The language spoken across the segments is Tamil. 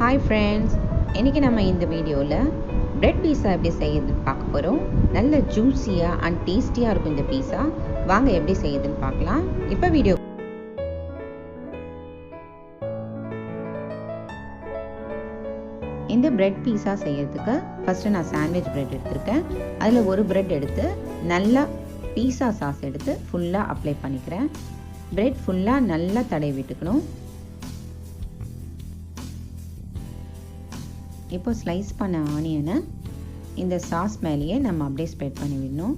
ஹாய் ஃப்ரெண்ட்ஸ், இன்றைக்கி நம்ம இந்த வீடியோவில் பிரெட் பீஸா எப்படி செய்யுதுன்னு பார்க்க போகிறோம். நல்ல ஜூஸியாக அண்ட் டேஸ்டியாக இருக்கும் இந்த பீஸா. வாங்க எப்படி செய்யுதுன்னு பார்க்கலாம். இப்போ வீடியோ இந்த பிரெட் பீஸா செய்யறதுக்கு ஃபஸ்ட்டு நான் சாண்ட்விச் பிரெட் எடுத்திருக்கேன். அதில் ஒரு பிரெட் எடுத்து நல்லா பீஸா சாஸ் எடுத்து ஃபுல்லாக அப்ளை பண்ணிக்கிறேன். பிரெட் ஃபுல்லாக நல்லா தடவி விட்டுக்கணும். இப்போ ஸ்லைஸ் பண்ண ஆனியனை இந்த சாஸ் மேலேயே நம்ம அப்படியே ஸ்ப்ரெட் பண்ணி விடணும்.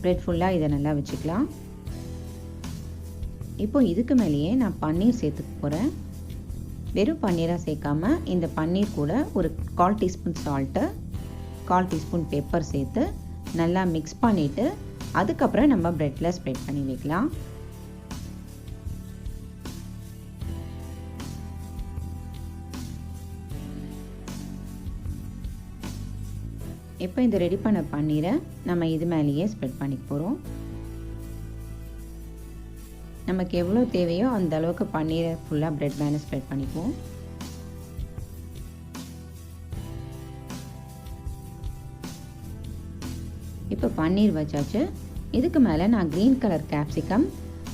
பிரெட் ஃபுல்லாக இதை நல்லா வச்சுக்கலாம். இப்போ இதுக்கு மேலேயே நான் பன்னீர் சேர்த்துக்க போகிறேன். வெறும் பன்னீராக சேர்க்காம இந்த பன்னீர் கூட ஒரு 1/4 டீஸ்பூன் சால்ட்டு, 1/4 டீஸ்பூன் பெப்பர் சேர்த்து நல்லா மிக்ஸ் பண்ணிவிட்டு அதுக்கப்புறம் நம்ம பிரெட்டில் ஸ்ப்ரெட் பண்ணி வைக்கலாம். இப்போ இந்த ரெடி பண்ண பன்னீரை நம்ம இது மேலேயே ஸ்ப்ரெட் பண்ணிக்க போகிறோம். நமக்கு எவ்வளோ தேவையோ அந்த அளவுக்கு பன்னீரை ஃபுல்லாக பிரெட் மேலே ஸ்ப்ரெட் பண்ணிக்குவோம். இப்போ பன்னீர் வச்சாச்சு. இதுக்கு மேலே நான் க்ரீன் கலர் கேப்சிகம்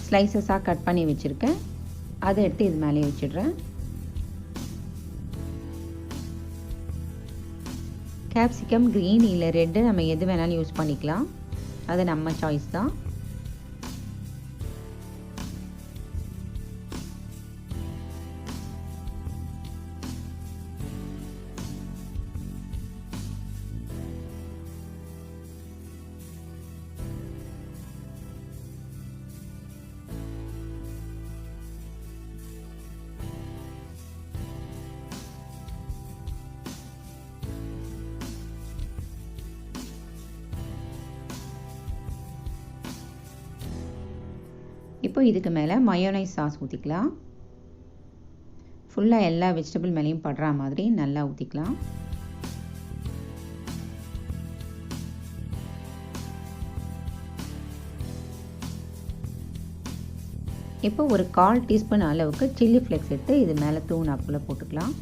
ஸ்லைசஸாக கட் பண்ணி வச்சுருக்கேன். அதை எடுத்து இது மேலே வச்சிடுறேன். கேப்சிகம் க்ரீன் இல்லை ரெட்டு நம்ம எது வேணாலும் யூஸ் பண்ணிக்கலாம். அது நம்ம சாய்ஸ் தான். இப்போ இதுக்கு மேலே மயோனைஸ் சாஸ் ஊற்றிக்கலாம். ஃபுல்லாக எல்லா வெஜிடபிள் மேலேயும் படுற மாதிரி நல்லா ஊற்றிக்கலாம். இப்போ ஒரு 1/4 டீஸ்பூன் அளவுக்கு சில்லி ஃப்ளேக்ஸ் எடுத்து இது மேலே தூணாப்புல போட்டுக்கலாம்.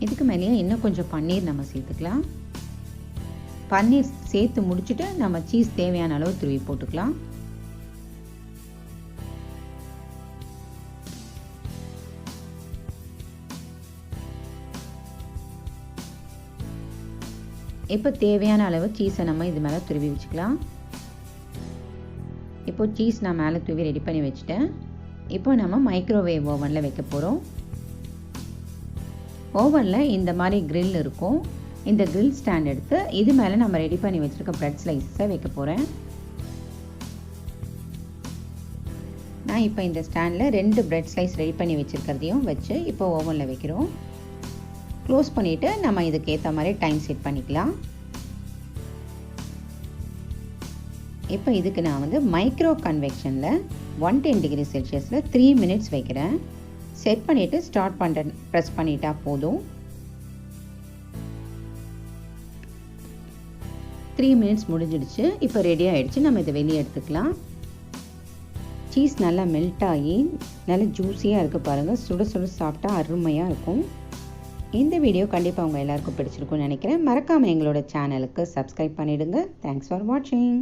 இதுக்கு மேலேயே இன்னும் கொஞ்சம் பன்னீர் நம்ம சேர்த்துக்கலாம். பன்னீர் சேர்த்து முடிச்சுட்டு நம்ம சீஸ் தேவையான அளவு துருவி போட்டுக்கலாம். இப்போ தேவையான அளவு சீஸை நம்ம இது மேலே துருவி வச்சுக்கலாம். இப்போ சீஸ் நான் மேலே துருவி ரெடி பண்ணி வச்சுட்டேன். இப்போ நம்ம மைக்ரோவேவ் ஓவனில் வைக்க போகிறோம். ஓவனில் இந்த மாதிரி கிரில் இருக்கும். இந்த கிரில் ஸ்டாண்ட் எடுத்து இது மேலே நம்ம ரெடி பண்ணி வச்சுருக்க பிரெட் ஸ்லைஸை வைக்க போகிறேன். நான் இப்போ இந்த ஸ்டாண்டில் 2 பிரெட் ஸ்லைஸ் ரெடி பண்ணி வச்சுருக்கிறதையும் வச்சு இப்போ ஓவனில் வைக்கிறோம். க்ளோஸ் பண்ணிவிட்டு நம்ம இதுக்கு ஏற்ற மாதிரி டைம் செட் பண்ணிக்கலாம். இப்போ இதுக்கு நான் வந்து மைக்ரோ கன்வெக்ஷனில் 110 டிகிரி செல்சியஸில் 3 மினிட்ஸ் வைக்கிறேன். செட் பண்ணிவிட்டு ஸ்டார்ட் ப்ரெஸ் பண்ணிட்டா போதும். 3 மினிட்ஸ் முடிஞ்சிடுச்சு. இப்போ ரெடி ஆகிடுச்சு. நம்ம இதை வெளியே எடுத்துக்கலாம். சீஸ் நல்லா மெல்ட் ஆகி நல்லா ஜூஸியாக இருக்குது பாருங்கள். சுட சுட சாப்பிட்டா அருமையாக இருக்கும். இந்த வீடியோ கண்டிப்பாக உங்கள் எல்லாருக்கும் பிடிச்சிருக்கும்னு நினைக்கிறேன். மறக்காமல் எங்களோட சேனலுக்கு சப்ஸ்கிரைப் பண்ணிவிடுங்க. தேங்க்ஸ் ஃபார் வாட்சிங்.